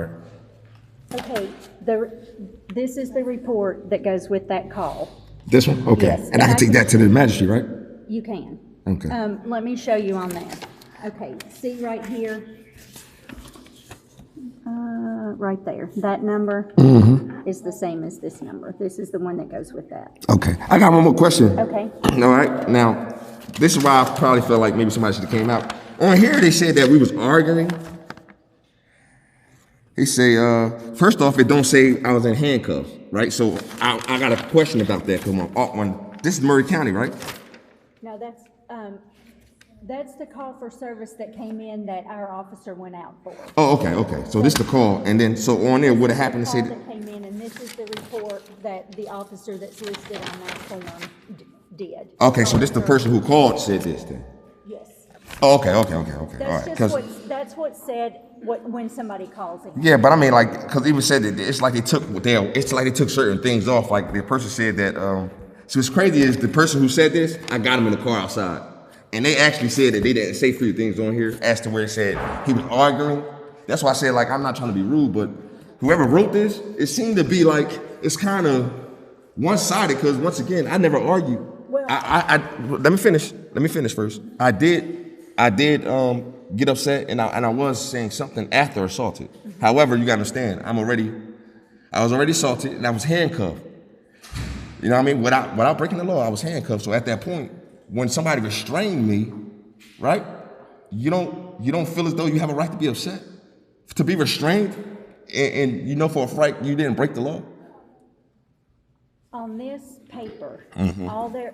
right. Okay, this is the report that goes with that call. This one? Okay. Yes, And I can take that to the magistrate, right? You can. Okay. Let me show you on that. Okay, see right here? Right there, that number is the same as this number. This is the one that goes with that. Okay. I got one more question. Okay. All right. Now, this is why I probably felt like maybe somebody should have came out. On here, they said that we was arguing. They say, first off, it don't say I was in handcuffs, right? So I got a question about that because this is Murray County, right? No, that's the call for service that came in that our officer went out for. Oh, okay. So this is the call, and then so on there, what happened to say that came in, and this is the report that the officer that's listed on that form did. Okay, so this the person who called said this then. Yes. Oh, okay. All right. That's what's said when somebody calls in. Yeah, but I mean, like, because even said that it's like they took certain things off. Like the person said that. So what's crazy is the person who said this, I got him in the car outside. And they actually said that they didn't say few things on here as to where it said he was arguing. That's why I said, like, I'm not trying to be rude, but whoever wrote this, it seemed to be like, it's kind of one-sided because, once again, I never argued. Well, let me finish first. I did get upset, and I was saying something after assaulted. However, you got to understand, I was already assaulted, and I was handcuffed. You know what I mean? Without breaking the law, I was handcuffed. So at that point, when somebody restrained me, right? You don't feel as though you have a right to be upset, to be restrained, and you know for a fact you didn't break the law. On this paper,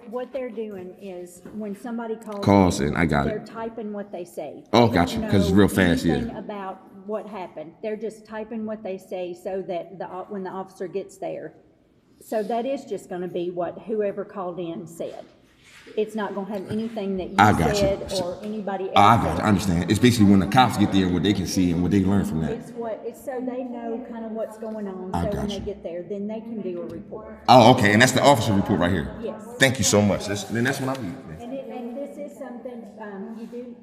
what they're doing is when somebody calls in, I got they're typing what they say. Oh, got you, because it's real fast, yeah. About what happened, they're just typing what they say so that when the officer gets there, so that is just going to be what whoever called in said. It's not going to have anything that you said or anybody else. I got you. I understand. It's basically when the cops get there, what they can see and what they learn from that. It's so they know kind of what's going on. So when they get there, then they can do a report. Oh, okay. And that's the officer report right here. Yes. Thank you so much. Then that's what I need. And this is something you do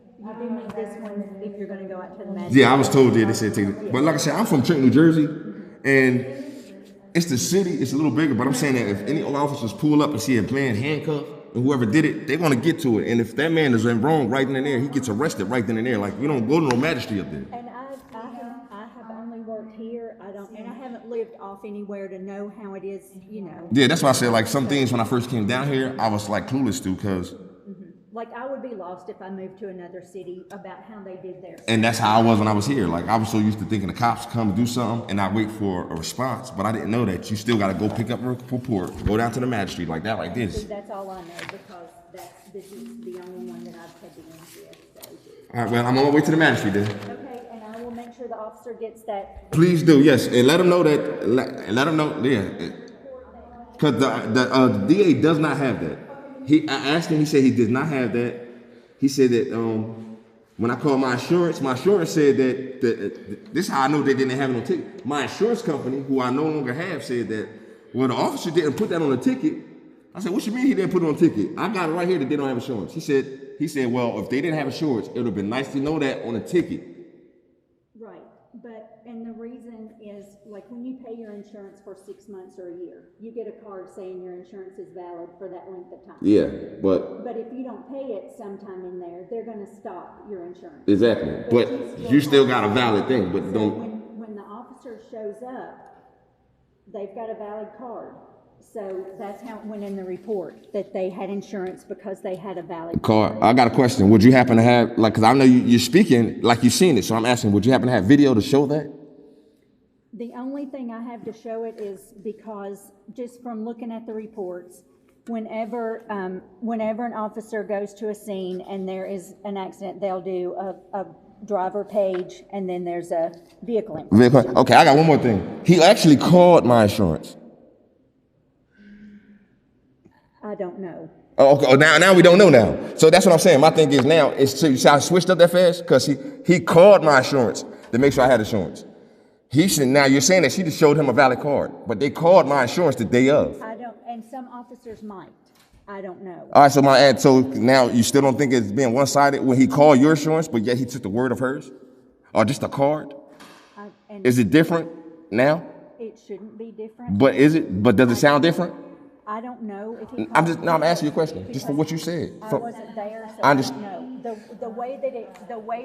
need this one if you're going to go out to the magistrate. Yeah, I was told that they said take it. But like I said, I'm from Trenton, New Jersey, and it's the city. It's a little bigger, but I'm saying that if any officers pull up and see a man handcuffed, and whoever did it, they're going to get to it. And if that man is wrong right then and there, he gets arrested right then and there. Like, we don't go to no magistrate up there. And I have only worked here. I haven't lived off anywhere to know how it is, you know. Yeah, that's why I said, like, some things when I first came down here, I was, like, clueless to, because... Like, I would be lost if I moved to another city about how they did theirs. And that's how I was when I was here. Like, I was so used to thinking the cops come do something, and I wait for a response. But I didn't know that you still got to go pick up a report, go down to the magistrate like that, like this. That's all I know, because this is the only one that I've had to deal with. So. All right, well, I'm on my way to the magistrate then. Okay, and I will make sure the officer gets that. Please do, yes. And let him know that, let him know, yeah. Because the DA does not have that. I asked him, he said he did not have that. He said that when I called my insurance said that this is how I know they didn't have it on ticket. My insurance company, who I no longer have, said that, well, the officer didn't put that on the ticket. I said, what you mean he didn't put it on the ticket? I got it right here that they don't have insurance. He said, well, if they didn't have insurance, it would have been nice to know that on the ticket. Right, and the reason is, like, when you pay your insurance for 6 months or a year, you get a card saying your insurance is valid for that length of time. Yeah, but if you don't pay it sometime in there, they're going to stop your insurance. Exactly, but you still got a valid thing, but don't. When the officer shows up, they've got a valid card. So that's how it went in the report, that they had insurance because they had a valid card. I got a question. Would you happen to have, like, because I know you're speaking like you've seen it, so I'm asking, would you happen to have video to show that? The only thing I have to show it is because, just from looking at the reports, whenever an officer goes to a scene and there is an accident, they'll do a driver page, and then there's a vehicle information. Okay, I got one more thing. He actually called my insurance. I don't know. Oh, okay. Now we don't know now. So that's what I'm saying. My thing is now, so I switched up that fast because he called my insurance to make sure I had insurance. He said, now you're saying that she just showed him a valid card, but they called my insurance the day of. I don't, and some officers might. I don't know. All right, so now you still don't think it's being one-sided when he called your insurance, but yet he took the word of hers? Or just a card? And Is it different now? it shouldn't be different. But is it? But does it sound different? I don't know if he. I'm asking you a question, just for what you said. I From- wasn't there, so I I just- don't know. The way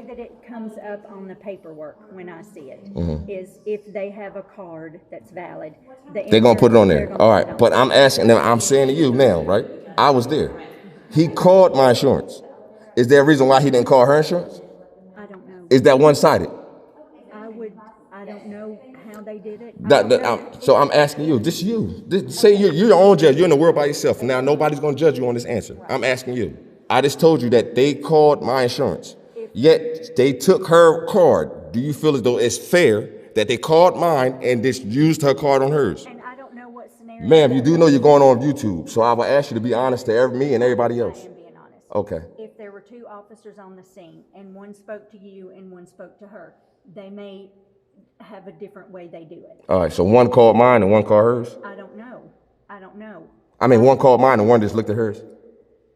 that it comes up on the paperwork when I see it is if they have a card that's valid. They're gonna put it on there. they're gonna All put it right, on but there. I'm asking them. I'm saying to you now, right? I was there. He called my insurance. Is there a reason why he didn't call her insurance? I don't know. Is that one-sided? I don't know how they did it. I don't know. So I'm asking you. Say you're your own judge. You're in the world by yourself. Now nobody's gonna judge you on this answer. I'm asking you. I just told you that they called my insurance. Yet they took her card. Do you feel as though it's fair that they called mine and just used her card on hers? And I don't know what scenario. Ma'am, you do know you're going on YouTube, so I will ask you to be honest to me and everybody I else. am being honest. Okay. If there were two officers on the scene and one spoke to you and one spoke to her, they may have a different way they do it. All right, so one called mine and one called hers? I don't know. I don't know. I mean, one called mine and one just looked at hers?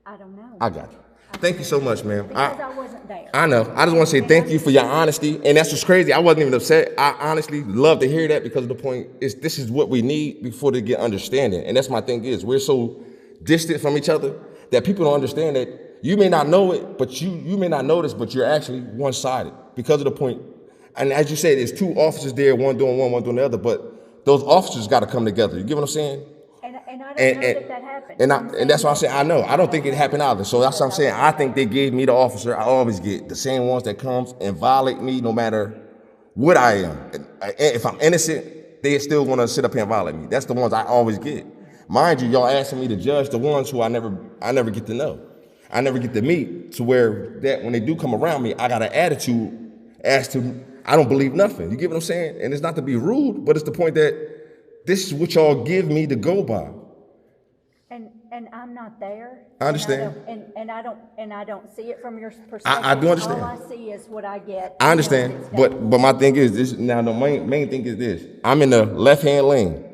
I don't know. I got you. Thank you so much, ma'am. Because I wasn't there. I know. I just want to say thank you for your honesty. And that's what's crazy. I wasn't even upset. I honestly love to hear that because of the point is this is what we need before they get understanding. And that's my thing is we're so distant from each other that people don't understand that you may not know it, but you may not notice, but you're actually one-sided because of the point. And as you said, there's two officers there, one doing one doing the other, but those officers got to come together. You get what I'm saying? And I don't know that happened. And that's why I'm saying I know. I don't think it happened either. So that's what I'm saying. I think they gave me the officer. I always get the same ones that comes and violate me no matter what I am. If I'm innocent, they still want to sit up here and violate me. That's the ones I always get. Mind you, y'all asking me to judge the ones who I never get to know. I never get to meet to where that when they do come around me, I got an attitude as to I don't believe nothing. You get what I'm saying? And it's not to be rude, but it's the point that this is what y'all give me to go by. And I'm not there. I understand. And I don't see it from your perspective. I do understand. All I see is what I get. I understand, but my thing is this. Now the main thing is this. I'm in the left-hand lane.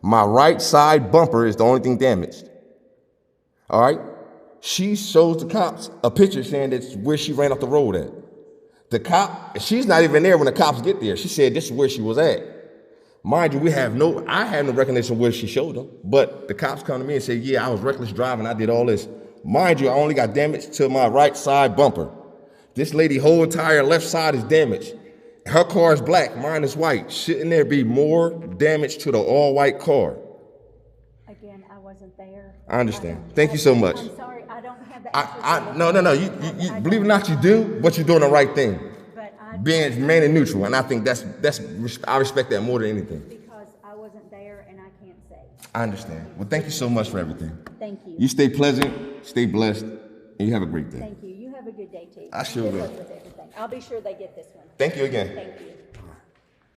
My right side bumper is the only thing damaged. All right. She shows the cops a picture saying that's where she ran off the road at. The cop, she's not even there when the cops get there. She said this is where she was at. Mind you, I have no recognition of where she showed them, but the cops come to me and say, yeah, I was reckless driving, I did all this. Mind you, I only got damage to my right side bumper. This lady whole entire left side is damaged. Her car is black, mine is white. Shouldn't there be more damage to the all-white car? Again, I wasn't there. I understand. Thank you so much. I'm sorry, I don't have the answers. No. You believe it or not, you do, but you're doing the right thing. Being remaining neutral, and I think that's I respect that more than anything. Because I wasn't there and I can't say. I understand. Well, thank you so much for everything. Thank you. You stay pleasant, stay blessed, and you have a great day. Thank you. You have a good day too. I sure Good will. luck with everything. I'll be sure they get this one. Thank you again. Thank you.